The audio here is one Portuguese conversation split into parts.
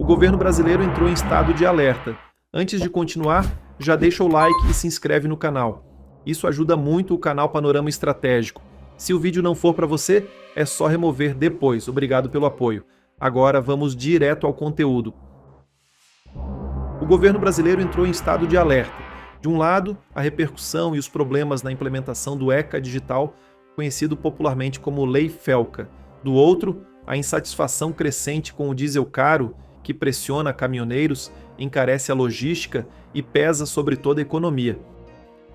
O governo brasileiro entrou em estado de alerta. Antes de continuar, já deixa o like e se inscreve no canal. Isso ajuda muito o canal Panorama Estratégico. Se o vídeo não for para você, é só remover depois. Obrigado pelo apoio. Agora vamos direto ao conteúdo. O governo brasileiro entrou em estado de alerta. De um lado, a repercussão e os problemas na implementação do ECA digital, conhecido popularmente como Lei Felca. Do outro, a insatisfação crescente com o diesel caro, que pressiona caminhoneiros, encarece a logística e pesa sobre toda a economia.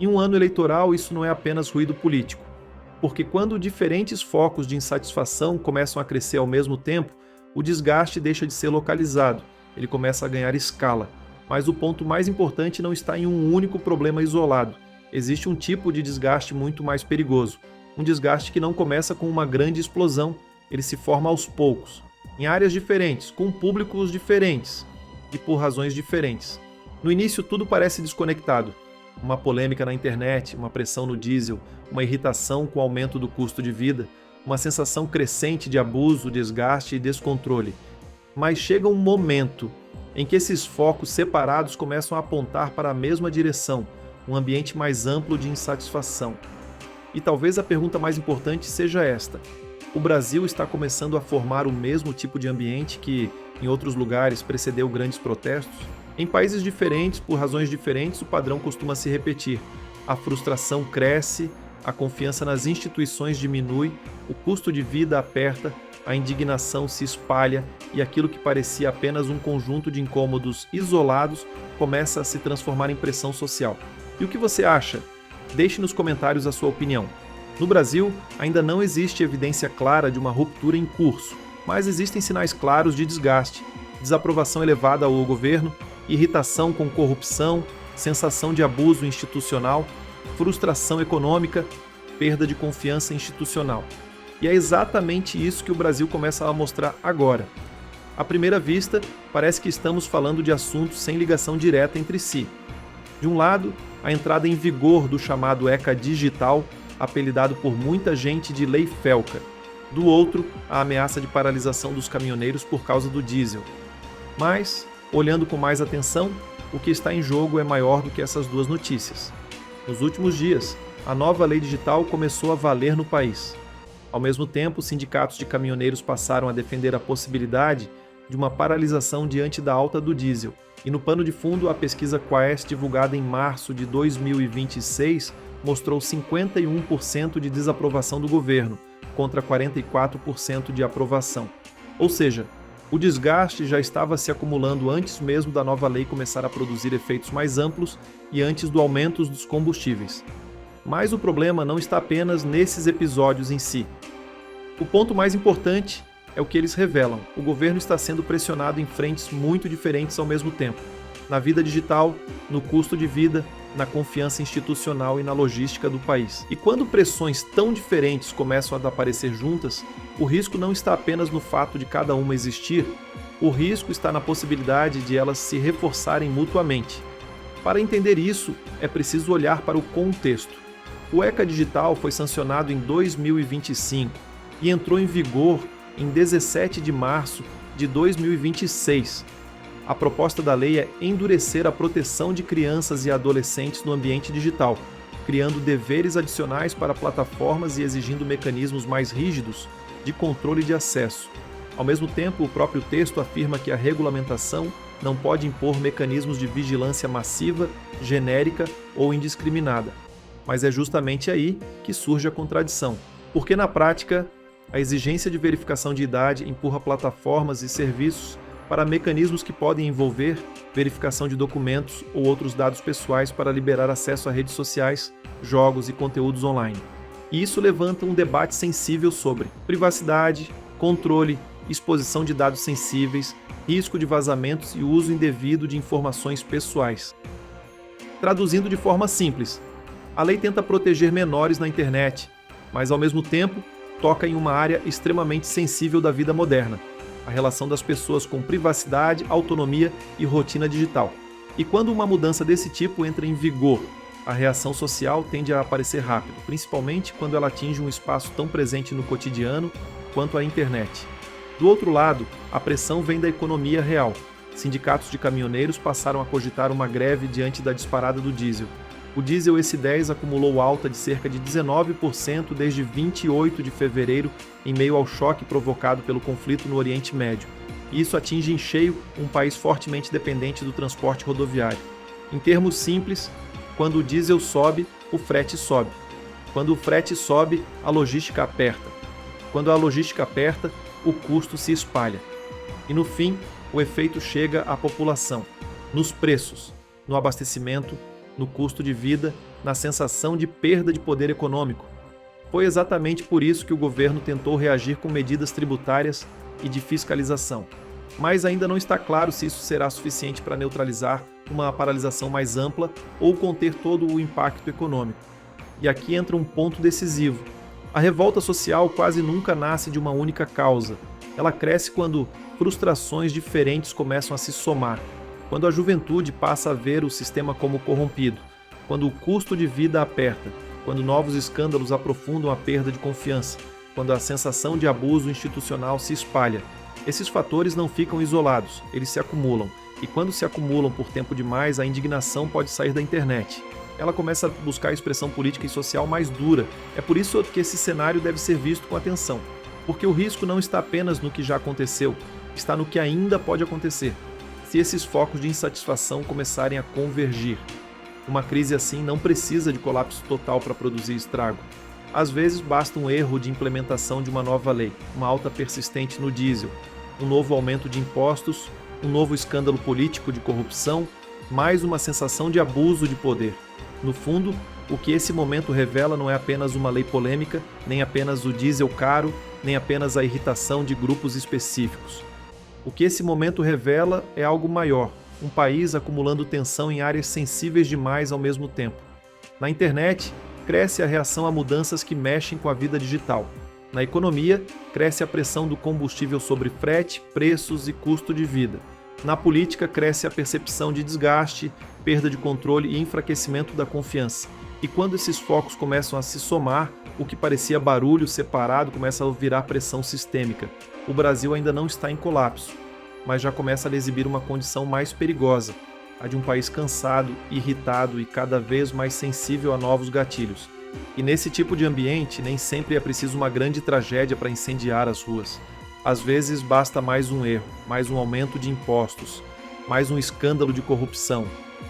Em um ano eleitoral, isso não é apenas ruído político, porque quando diferentes focos de insatisfação começam a crescer ao mesmo tempo, o desgaste deixa de ser localizado, ele começa a ganhar escala. Mas o ponto mais importante não está em um único problema isolado. Existe um tipo de desgaste muito mais perigoso. Um desgaste que não começa com uma grande explosão, ele se forma aos poucos, em áreas diferentes, com públicos diferentes e por razões diferentes. No início tudo parece desconectado. Uma polêmica na internet, uma pressão no diesel, uma irritação com o aumento do custo de vida, uma sensação crescente de abuso, desgaste e descontrole. Mas chega um momento em que esses focos separados começam a apontar para a mesma direção, um ambiente mais amplo de insatisfação. E talvez a pergunta mais importante seja esta: o Brasil está começando a formar o mesmo tipo de ambiente que, em outros lugares, precedeu grandes protestos? Em países diferentes, por razões diferentes, o padrão costuma se repetir. A frustração cresce, a confiança nas instituições diminui, o custo de vida aperta, a indignação se espalha e aquilo que parecia apenas um conjunto de incômodos isolados começa a se transformar em pressão social. E o que você acha? Deixe nos comentários a sua opinião. No Brasil, ainda não existe evidência clara de uma ruptura em curso, mas existem sinais claros de desgaste, desaprovação elevada ao governo, irritação com corrupção, sensação de abuso institucional, frustração econômica, perda de confiança institucional. E é exatamente isso que o Brasil começa a mostrar agora. À primeira vista, parece que estamos falando de assuntos sem ligação direta entre si. De um lado, a entrada em vigor do chamado ECA digital, apelidado por muita gente de Lei Felca. Do outro, a ameaça de paralisação dos caminhoneiros por causa do diesel. Mas, olhando com mais atenção, o que está em jogo é maior do que essas duas notícias. Nos últimos dias, a nova lei digital começou a valer no país. Ao mesmo tempo, sindicatos de caminhoneiros passaram a defender a possibilidade de uma paralisação diante da alta do diesel. E no pano de fundo, a pesquisa Quaest, divulgada em março de 2026, mostrou 51% de desaprovação do governo, contra 44% de aprovação. Ou seja, o desgaste já estava se acumulando antes mesmo da nova lei começar a produzir efeitos mais amplos e antes do aumento dos combustíveis. Mas o problema não está apenas nesses episódios em si. O ponto mais importante é o que eles revelam. O governo está sendo pressionado em frentes muito diferentes ao mesmo tempo. Na vida digital, no custo de vida, na confiança institucional e na logística do país. E quando pressões tão diferentes começam a aparecer juntas, o risco não está apenas no fato de cada uma existir, o risco está na possibilidade de elas se reforçarem mutuamente. Para entender isso, é preciso olhar para o contexto. O ECA digital foi sancionado em 2025 e entrou em vigor em 17 de março de 2026. A proposta da lei é endurecer a proteção de crianças e adolescentes no ambiente digital, criando deveres adicionais para plataformas e exigindo mecanismos mais rígidos de controle de acesso. Ao mesmo tempo, o próprio texto afirma que a regulamentação não pode impor mecanismos de vigilância massiva, genérica ou indiscriminada. Mas é justamente aí que surge a contradição, porque na prática, a exigência de verificação de idade empurra plataformas e serviços para mecanismos que podem envolver verificação de documentos ou outros dados pessoais para liberar acesso a redes sociais, jogos e conteúdos online. E isso levanta um debate sensível sobre privacidade, controle, exposição de dados sensíveis, risco de vazamentos e uso indevido de informações pessoais. Traduzindo de forma simples, a lei tenta proteger menores na internet, mas ao mesmo tempo toca em uma área extremamente sensível da vida moderna, a relação das pessoas com privacidade, autonomia e rotina digital. E quando uma mudança desse tipo entra em vigor, a reação social tende a aparecer rápido, principalmente quando ela atinge um espaço tão presente no cotidiano quanto a internet. Do outro lado, a pressão vem da economia real. Sindicatos de caminhoneiros passaram a cogitar uma greve diante da disparada do diesel. O diesel S10 acumulou alta de cerca de 19% desde 28 de fevereiro, em meio ao choque provocado pelo conflito no Oriente Médio. E isso atinge em cheio um país fortemente dependente do transporte rodoviário. Em termos simples, quando o diesel sobe, o frete sobe. Quando o frete sobe, a logística aperta. Quando a logística aperta, o custo se espalha. E no fim, o efeito chega à população, nos preços, no abastecimento, no custo de vida, na sensação de perda de poder econômico. Foi exatamente por isso que o governo tentou reagir com medidas tributárias e de fiscalização. Mas ainda não está claro se isso será suficiente para neutralizar uma paralisação mais ampla ou conter todo o impacto econômico. E aqui entra um ponto decisivo. A revolta social quase nunca nasce de uma única causa. Ela cresce quando frustrações diferentes começam a se somar, quando a juventude passa a ver o sistema como corrompido, quando o custo de vida aperta, quando novos escândalos aprofundam a perda de confiança, quando a sensação de abuso institucional se espalha. Esses fatores não ficam isolados, eles se acumulam, e quando se acumulam por tempo demais, a indignação pode sair da internet. Ela começa a buscar a expressão política e social mais dura. É por isso que esse cenário deve ser visto com atenção, porque o risco não está apenas no que já aconteceu, está no que ainda pode acontecer, se esses focos de insatisfação começarem a convergir. Uma crise assim não precisa de colapso total para produzir estrago. Às vezes basta um erro de implementação de uma nova lei, uma alta persistente no diesel, um novo aumento de impostos, um novo escândalo político de corrupção, mais uma sensação de abuso de poder. No fundo, o que esse momento revela não é apenas uma lei polêmica, nem apenas o diesel caro, nem apenas a irritação de grupos específicos. O que esse momento revela é algo maior, um país acumulando tensão em áreas sensíveis demais ao mesmo tempo. Na internet, cresce a reação a mudanças que mexem com a vida digital. Na economia, cresce a pressão do combustível sobre frete, preços e custo de vida. Na política, cresce a percepção de desgaste, perda de controle e enfraquecimento da confiança. E quando esses focos começam a se somar, o que parecia barulho separado começa a virar pressão sistêmica. O Brasil ainda não está em colapso, mas já começa a exibir uma condição mais perigosa, a de um país cansado, irritado e cada vez mais sensível a novos gatilhos. E nesse tipo de ambiente, nem sempre é preciso uma grande tragédia para incendiar as ruas. Às vezes basta mais um erro, mais um aumento de impostos, mais um escândalo de corrupção,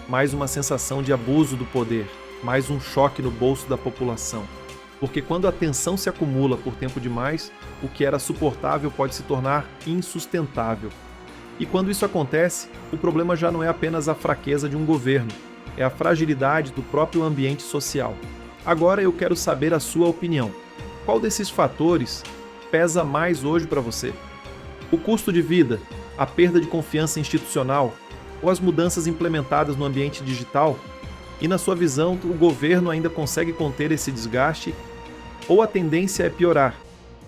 mais uma sensação de abuso do poder, mais um choque no bolso da população. Porque quando a tensão se acumula por tempo demais, o que era suportável pode se tornar insustentável. E quando isso acontece, o problema já não é apenas a fraqueza de um governo, é a fragilidade do próprio ambiente social. Agora eu quero saber a sua opinião. Qual desses fatores pesa mais hoje para você? O custo de vida, a perda de confiança institucional ou as mudanças implementadas no ambiente digital? E na sua visão, o governo ainda consegue conter esse desgaste? Ou a tendência é piorar?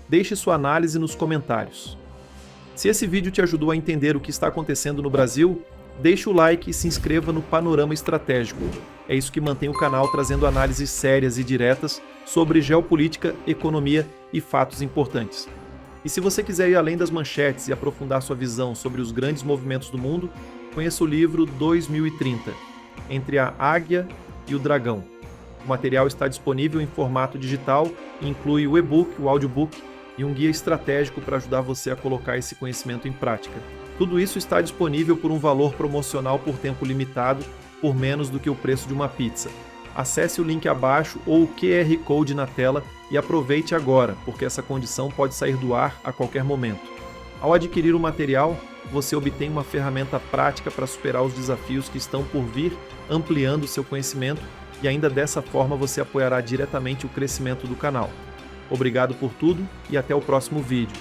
Deixe sua análise nos comentários. Se esse vídeo te ajudou a entender o que está acontecendo no Brasil, deixe o like e se inscreva no Panorama Estratégico. É isso que mantém o canal trazendo análises sérias e diretas sobre geopolítica, economia e fatos importantes. E se você quiser ir além das manchetes e aprofundar sua visão sobre os grandes movimentos do mundo, conheça o livro 2030, Entre a Águia e o Dragão. O material está disponível em formato digital e inclui o e-book, o audiobook e um guia estratégico para ajudar você a colocar esse conhecimento em prática. Tudo isso está disponível por um valor promocional por tempo limitado, por menos do que o preço de uma pizza. Acesse o link abaixo ou o QR Code na tela e aproveite agora, porque essa condição pode sair do ar a qualquer momento. Ao adquirir o material, você obtém uma ferramenta prática para superar os desafios que estão por vir, ampliando seu conhecimento, e ainda dessa forma você apoiará diretamente o crescimento do canal. Obrigado por tudo e até o próximo vídeo.